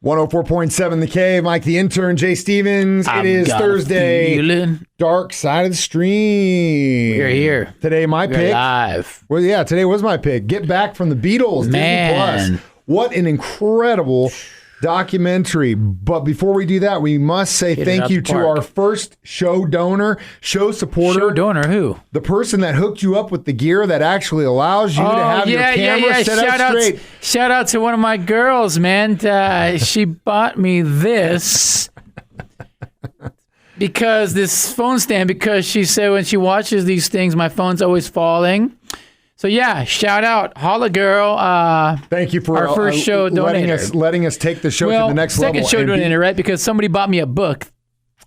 104.7 The Cave, Mike the Intern, Jay Stevens. It is Thursday. Dark Side of the Stream. We're here. Today, my pick. Live. Well, yeah, today was my pick. Get Back from the Beatles. Man. Disney Plus. What an incredible documentary. But before we do that, we must say thank you to our first show donor, show supporter. Show donor who? The person that hooked you up with the gear that actually allows you to have your camera set up straight. Shout out to one of my girls, man. She bought me this because this phone stand, because she said when she watches these things, my phone's always falling. So yeah, shout out, Holla Girl. Thank you for our first show donator. letting us take the show to the next level. Second show donator, right? Because somebody bought me a book.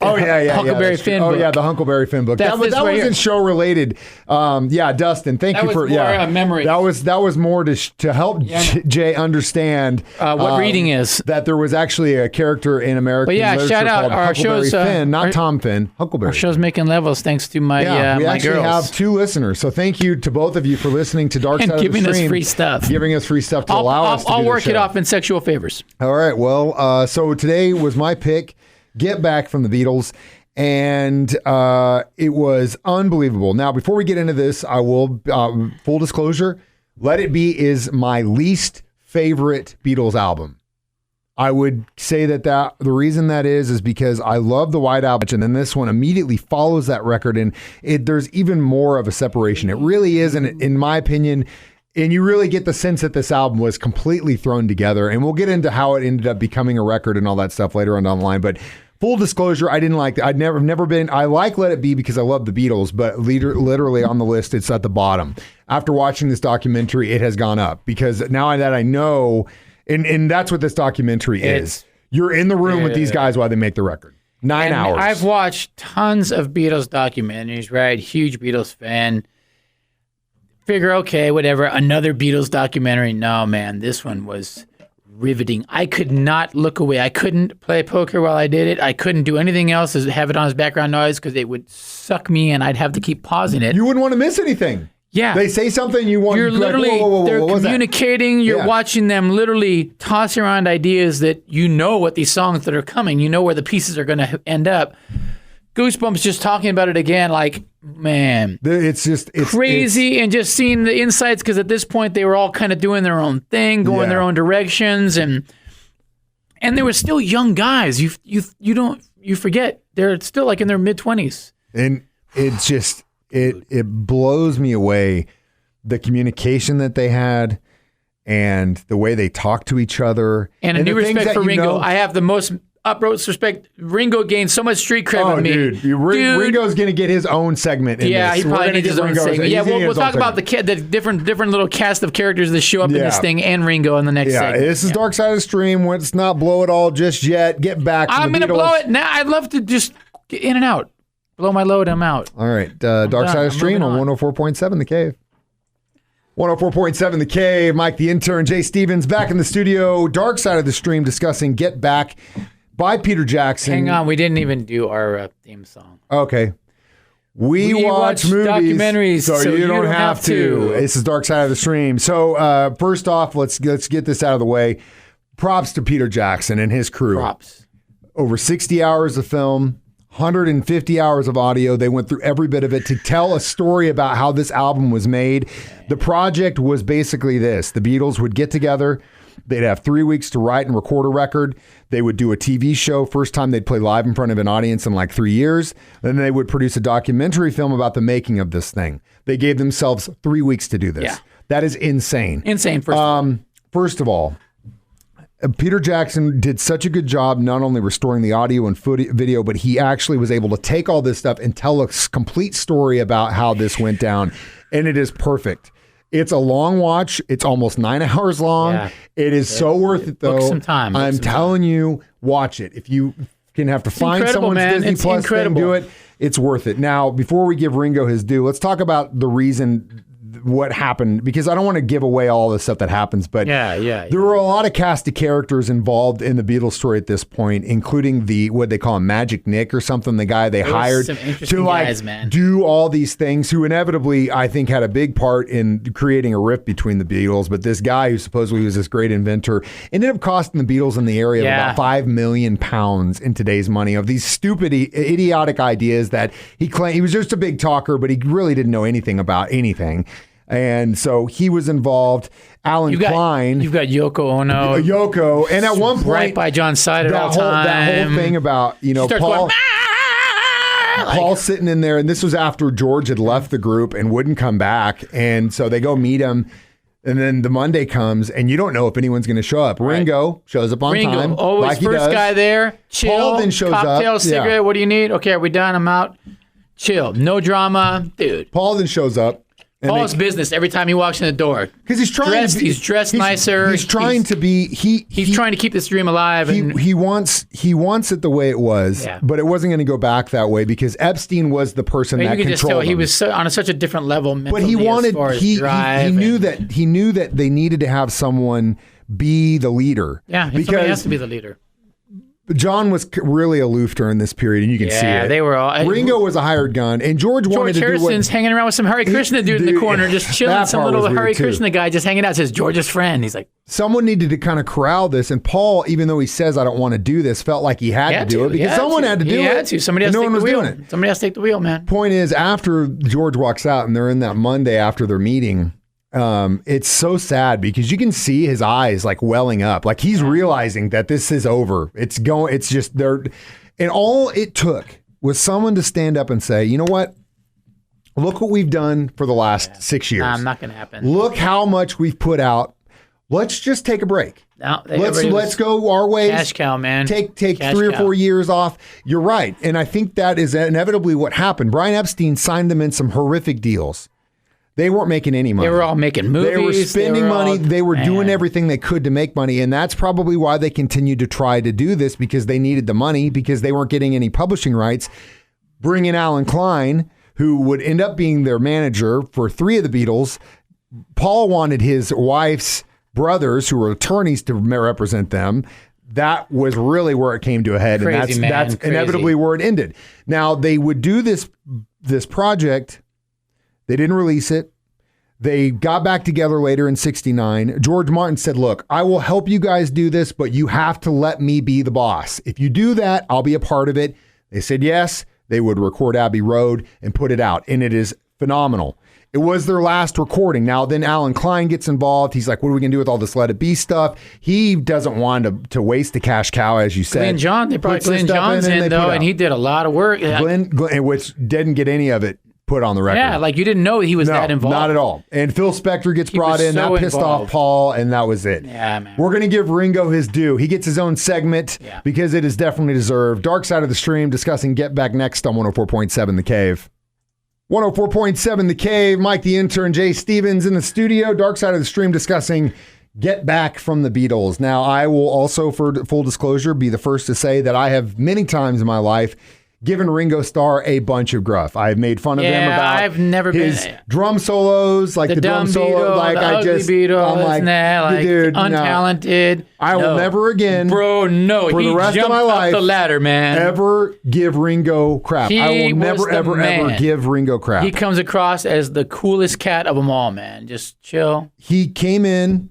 Oh yeah, Huckleberry Finn book. Oh yeah, the Huckleberry Finn book. That wasn't show related. Yeah, Dustin, thank you for memory. That was more to help Jay understand what reading is. That there was actually a character in American literature shout out called our Huckleberry shows, Finn, not Tom Finn. Huckleberry. Our show's making levels thanks to my we my actually girls. have 2 listeners, so thank you to both of you for listening to Dark Side of the Stream. And giving us free stuff. Giving us free stuff to allow us to I'll do the work show. it off in sexual favors. All right. Well, so today was my pick, Get Back from the Beatles. And it was unbelievable. Now, before we get into this, I will, full disclosure, Let It Be is my least favorite Beatles album. I would say that the reason that is because I love the White Album, and then this one immediately follows that record, and there's even more of a separation. It really is, and in my opinion, and you really get the sense that this album was completely thrown together, and we'll get into how it ended up becoming a record and all that stuff later on down the line, but full disclosure, I didn't like that. I'd never been. I like Let It Be because I love the Beatles, but literally on the list, it's at the bottom. After watching this documentary, it has gone up because now that I know, and that's what this documentary is. You're in the room with these guys while they make the record. 9 hours. I've watched tons of Beatles documentaries, right? Huge Beatles fan. Figure, okay, whatever. Another Beatles documentary. No, man, this one was riveting. I could not look away. I couldn't play poker while I did it. I couldn't do anything else as have it on as background noise because it would suck me and I'd have to keep pausing it. You wouldn't want to miss anything. Yeah. They say something you want. You're literally, like, they're communicating. You're watching them literally toss around ideas that you know what these songs that are coming. You know where the pieces are going to end up. Goosebumps just talking about it again, like, man. It's crazy, and just seeing the insights, because at this point they were all kind of doing their own thing, going their own directions, and they were still young guys. You forget they're still like in their mid-20s. And it's just it blows me away, the communication that they had and the way they talked to each other. And a new respect for Ringo. I have the most utmost respect. Ringo gained so much street cred with me. Dude, Ringo's going to get his own segment in this. He probably needs his own segment. Yeah, we'll talk about the different little cast of characters that show up in this thing, and Ringo in the next segment. This is Dark Side of the Stream. Let's not blow it all just yet. Get back to I'm going to blow it now. I'd love to just get in and out. Blow my load, I'm out. All right. Dark Side of the Stream on 104.7 The Cave. 104.7 The Cave. Mike the Intern, Jay Stevens back in the studio. Dark Side of the Stream discussing Get Back by Peter Jackson. Hang on, we didn't even do our theme song. Okay. We watch movies, documentaries, so you don't have to. This is Dark Side of the Stream. So first off, let's get this out of the way. Props to Peter Jackson and his crew. Props. Over 60 hours of film, 150 hours of audio. They went through every bit of it to tell a story about how this album was made. The project was basically this. The Beatles would get together. They'd have 3 weeks to write and record a record. They would do a TV show. First time they'd play live in front of an audience in like 3 years. Then they would produce a documentary film about the making of this thing. They gave themselves 3 weeks to do this. Yeah. That is insane. Insane, first of all, Peter Jackson did such a good job not only restoring the audio and video, but he actually was able to take all this stuff and tell a complete story about how this went down. And it is perfect. It's a long watch. It's almost 9 hours long. Yeah. It is so worth it, though. Book some time. I'm telling you, watch it. If you can have to find someone's Disney Plus thing, do it. It's worth it. Now, before we give Ringo his due, let's talk about the reason what happened, because I don't want to give away all the stuff that happens, but there were a lot of cast of characters involved in the Beatles story at this point, including what they call him, Magic Nick or something, the guy they hired to like do all these things, who inevitably I think had a big part in creating a rift between the Beatles. But this guy who supposedly was this great inventor ended up costing the Beatles in the area of about £5 million in today's money of these stupid, idiotic ideas that he claimed. He was just a big talker, but he really didn't know anything about anything. And so he was involved. Alan Klein. You've got Yoko Ono. And at one point, right by John's side at all time. That whole thing about, Paul sitting in there, and this was after George had left the group and wouldn't come back. And so they go meet him. And then the Monday comes, and you don't know if anyone's going to show up. Ringo shows up on time. Always like first guy there. Chill. Paul then shows cocktail, up. Cigarette. Yeah. What do you need? Okay, are we done? I'm out. Chill. No drama. Dude. Paul then shows up. Paul's business every time he walks in the door. Because he's trying to be, he's dressed nicer. He's trying to be. He's trying to keep this dream alive. He wants it the way it was, but it wasn't going to go back that way because Epstein was the person that controlled him. You could just tell he was on such a different level mentally. But he wanted. As far as he knew that they needed to have someone be the leader. Yeah, somebody has to be the leader. John was really aloof during this period, and you can see it. They were all. Ringo was a hired gun, and George wanted to do Harrison's hanging around with some Hare Krishna dude in the corner, just chilling. Some little Hare Krishna guy just hanging out. Says George's friend. He's like, someone needed to kind of corral this, and Paul, even though he says I don't want to do this, felt like he had to do it because someone had to do it. He had to. Somebody has to take the wheel. Somebody has to take the wheel, man. Point is, after George walks out, and they're in that Monday after their meeting. It's so sad because you can see his eyes like welling up, like he's realizing that this is over. It's just there. And all it took was someone to stand up and say, you know what? Look what we've done for the last 6 years. Not going to happen. Look how much we've put out. Let's just take a break. No, let's go our ways. Cash cow, man. Take 3 or 4 years off. You're right. And I think that is inevitably what happened. Brian Epstein signed them in some horrific deals. They weren't making any money. They were all making movies. They were spending money. They were doing everything they could to make money. And that's probably why they continued to try to do this, because they needed the money, because they weren't getting any publishing rights. Bring in Alan Klein, who would end up being their manager for 3 of the Beatles. Paul wanted his wife's brothers, who were attorneys, to represent them. That was really where it came to a head. Crazy, and that's inevitably where it ended. Now, they would do this project. They didn't release it. They got back together later in 1969. George Martin said, look, I will help you guys do this, but you have to let me be the boss. If you do that, I'll be a part of it. They said yes. They would record Abbey Road and put it out. And it is phenomenal. It was their last recording. Now, then Alan Klein gets involved. He's like, what are we going to do with all this Let It Be stuff? He doesn't want to waste the cash cow, as you said. They brought Glenn Johns in, though, and he did a lot of work. Glenn, which didn't get any of it put on the record. Yeah, like you didn't know he was that involved. Not at all. And Phil Spector gets brought in. That pissed off Paul, and that was it. Yeah, man. We're going to give Ringo his due. He gets his own segment because it is definitely deserved. Dark Side of the Stream discussing Get Back next on 104.7 The Cave. 104.7 The Cave. Mike the Intern, Jay Stevens in the studio. Dark Side of the Stream discussing Get Back from the Beatles. Now, I will also, for full disclosure, be the first to say that I have many times in my life given Ringo Starr a bunch of gruff. I've made fun of him about his drum solos, like the drum solo, like the ugly Beatles, I'm like, dude, untalented. No. I will never again, bro. No, for the rest of my life, the ladder, man. Ever give Ringo crap? I will never, ever give Ringo crap. He comes across as the coolest cat of them all, man. Just chill. He came in.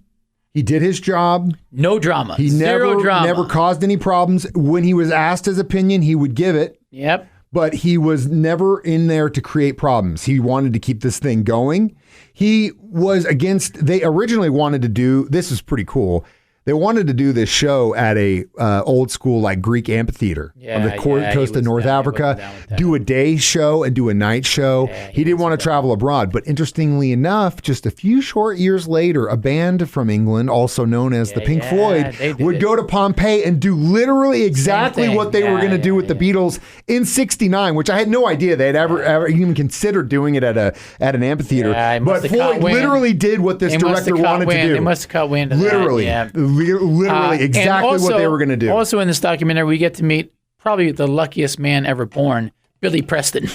He did his job. No drama. He Zero drama. Never caused any problems. When he was asked his opinion, he would give it. Yep. But he was never in there to create problems. He wanted to keep this thing going. He was against, they originally wanted to do, this is pretty cool. They wanted to do this show at a old school like Greek amphitheater on the coast of North Africa, do a day show and do a night show. He didn't want to travel abroad. But interestingly enough, just a few short years later, a band from England, also known as the Pink Floyd, would go to Pompeii and do literally exactly what they were going to do with the Beatles in 1969, which I had no idea they had ever even considered doing it at an amphitheater. But Floyd literally did what this director wanted to do. They must have caught wind of literally. That. Literally exactly what they were going to do. Also in this documentary, we get to meet probably the luckiest man ever born, Billy Preston.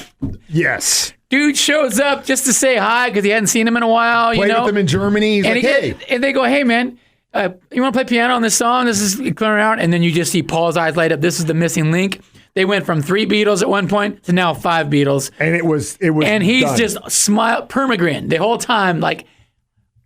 Yes. Dude shows up just to say hi because he hadn't seen him in a while. Played with them in Germany. He's and like, hey. And they go, hey, man, you want to play piano on this song? This is clearing out. And then you just see Paul's eyes light up. This is the missing link. They went from 3 Beatles at one point to now 5 Beatles. And it was And he's done. just permagrin the whole time, like,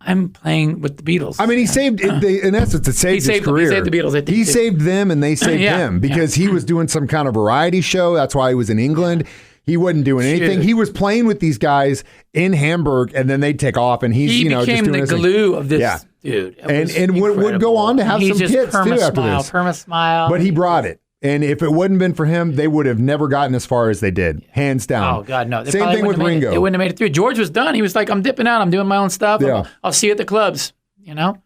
I'm playing with the Beatles. I mean, he saved, in essence, it saved his career. He saved the Beatles. I think, he saved them and they saved Yeah, him because he was doing some kind of variety show. That's why he was in England. He wasn't doing anything. Shoot. He was playing with these guys in Hamburg and then they'd take off and he's, he just became doing the his thing. glue of this Yeah. dude. And would go on to have some just kids too after perma-smile, this. Perma-smile. But he brought it. And if it wouldn't been for him, they would have never gotten as far as they did. Hands down. Oh, God, no. They Same probably thing with wouldn't have made Ringo. it. They wouldn't have made it through. George was done. He was like, I'm dipping out. I'm doing my own stuff. Yeah. I'll see you at the clubs, you know?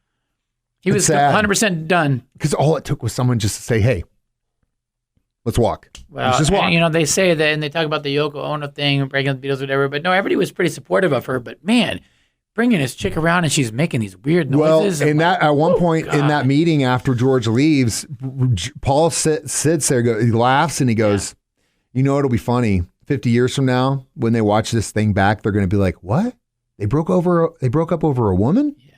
He It's was sad. 100% done. Because all it took was someone just to say, hey, let's walk. Well, let's just walk. and, you know, they say that, and they talk about the Yoko Ono thing, breaking up the Beatles, whatever. But no, everybody was pretty supportive of her. But man, bringing his chick around and she's making these weird noises. Well, at one point God. in that meeting after George leaves, Paul sits there, he laughs, and he goes, you know, it'll be funny. 50 years from now, when they watch this thing back, they're going to be like, what? They broke up over a woman? Yeah.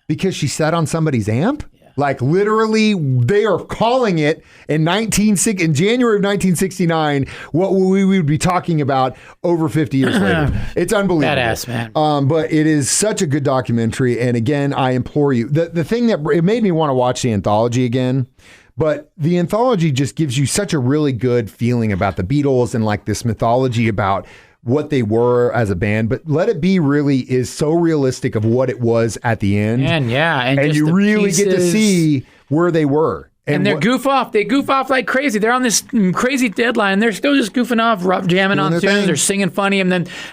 Because she sat on somebody's amp? Yeah. Like literally, they are calling it in January of 1969 what we would be talking about over 50 years later. It's unbelievable. Badass, man. But it is such a good documentary. And again, I implore you. The thing that it made me want to watch the anthology again. But the anthology just gives you such a really good feeling about the Beatles and like this mythology about what they were as a band. But Let It Be really is so realistic of what it was at the end. And And just you the really get to pieces. see where they were. And they goof off. They goof off like crazy. They're on this crazy deadline. They're still just goofing off, jamming on their tunes. thing. They're singing funny,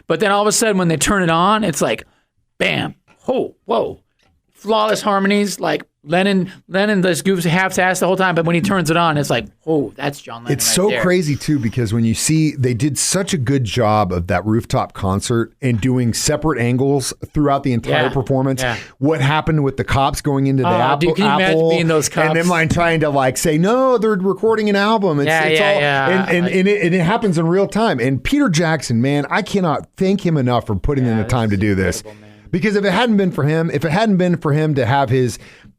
but then all of a sudden, when they turn it on, it's like, bam, whoa, flawless harmonies. Like Lennon just goofs half-ass the whole time, but when he turns it on, it's like, oh, that's John Lennon. It's right so there. crazy too, because when you see they did such a good job of that rooftop concert and doing separate angles throughout the entire Yeah, performance. yeah. What happened with the cops going into the Oh, Apple, dude, can you imagine being those and cops? them like trying to like say no, they're recording an album. It's all and it happens in real time. And Peter Jackson, man, I cannot thank him enough for putting in the time to do this. Because if it hadn't been for him, to have his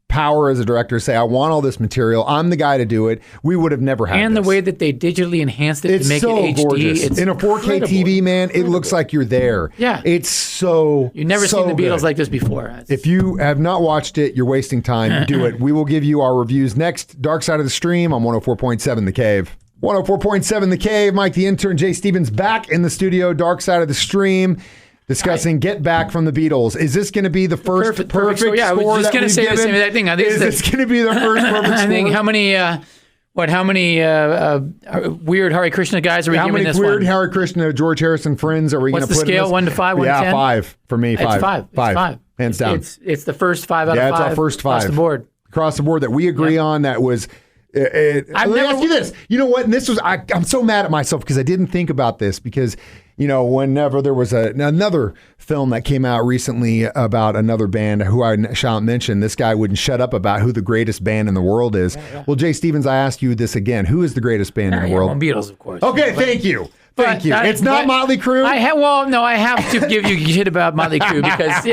power as a director, say, I want all this material, I'm the guy to do it, we would have never had And this. the way that they digitally enhanced it It's to make so it HD. gorgeous. It's In a 4K incredible. TV, man, it looks like you're there. Yeah. It's so You've never so seen the Beatles good. like this before. If you have not watched it, you're wasting time. Do it. We will give you our reviews next. Dark Side of the Stream on 104.7 The Cave. 104.7 The Cave. Mike the Intern, Jay Stevens back in the studio. Dark Side of the Stream. Discussing Get Back from the Beatles. Is this going to be the first perfect score? Yeah, I was score just that going to we've say the given? same exact thing. I think Is it's this going to be the first perfect score? I think how many weird Hare Krishna guys are we How giving many this weird one? Hare Krishna, George Harrison friends are we going to What's put the in scale? this? 1 to 5, 1 to 10? 5 for me. It's five. It's five. Hands down. It's the first 5 out Yeah, of 5. it's our first 5. Across the board. Across the board that we agree on. That was. Let me ask you this. You know what? And this was. I'm so mad at myself because I didn't think about this because. You know, whenever there was another film that came out recently about another band who I shall mention, this guy wouldn't shut up about who the greatest band in the world is. Yeah. Well, Jay Stevens, I ask you this again. Who is the greatest band in the world? Beatles, of course. Okay, thank you. Thank you. It's not Motley Crue? I have to give you shit about Motley Crue because,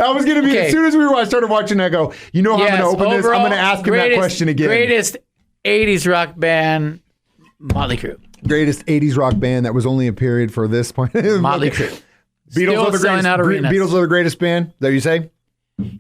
I was going to be, as soon as I started watching, I go, you know how I'm going to open this? I'm going to ask him that question again. Greatest 80s rock band, Motley Crue. Greatest 80s rock band that was only a period for this point. Motley Crue. Beatles are the greatest band, is that what you say?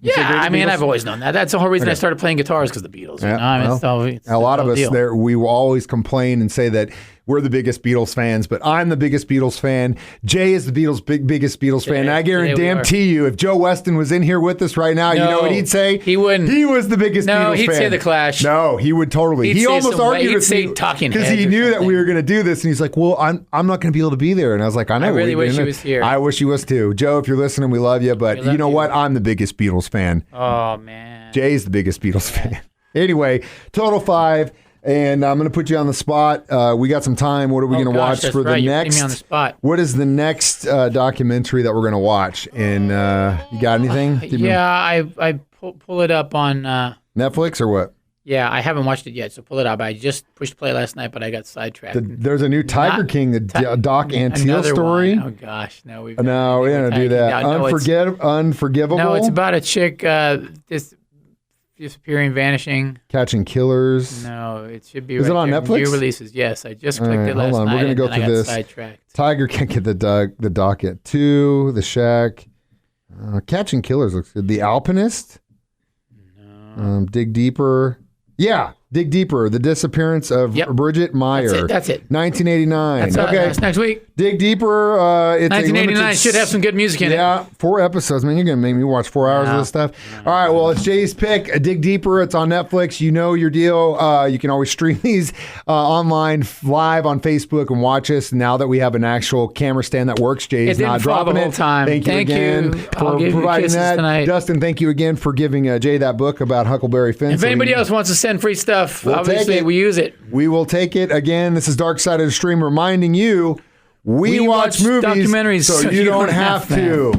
Yeah, I mean, I've always known that. That's the whole reason I started playing guitars because the Beatles. Yeah, you know? I mean, it's a lot of us deal. there, we will always complain and say that we're the biggest Beatles fans, but I'm the biggest Beatles fan. Jay is the biggest Beatles fan. And I guarantee you, if Joe Weston was in here with us right now, you know what he'd say? He wouldn't. He was the biggest Beatles fan. No, he'd say The Clash. No, he would totally. He almost argued with me Talking because he knew that we were going to do this, and he's like, "Well, I'm not going to be able to be there." And I was like, "I know." I really wish he was here. I wish he was too. Joe, if you're listening, we love you, but you know what? I'm the biggest Beatles fan. Oh man, Jay's the biggest Beatles fan. Anyway, total 5. And I'm going to put you on the spot. We got some time. What are we going to watch for the next? Me on the spot. What is the next documentary that we're going to watch? And you got anything? I pull it up on Netflix or what? Yeah, I haven't watched it yet, so pull it up. I just pushed play last night, but I got sidetracked. There's a new Tiger King, the Doc Antle Another story. one. Oh gosh, no, we don't do that. Unforgivable. No, it's about a chick disappearing, vanishing. Catching Killers. No, it should be. Is it on Netflix? New releases. Yes, I just clicked it last hold on. night. We're gonna go and through I got this. Sidetracked. Tiger King at the Docket 2, The Shack. Catching Killers looks good. The Alpinist. No. Dig Deeper. Yeah, Dig Deeper. The Disappearance of Bridget Meyer. That's it. 1989. Okay. That's next week. Dig Deeper. It's 1989 should have some good music in it. Yeah, 4 episodes. Man, you're going to make me watch 4 hours of this stuff. All right, well, it's Jay's pick. Dig Deeper. It's on Netflix. You know your deal. You can always stream these online live on Facebook and watch us. Now that we have an actual camera stand that works, Jay's not dropping the whole it. time. Thank you again for providing that. Tonight. Dustin, thank you again for giving Jay that book about Huckleberry Finn. If anybody else wants to send free stuff, obviously we use it. We will take it. Again, this is Dark Side of the Stream reminding you, we watch movies documentaries so you don't have to.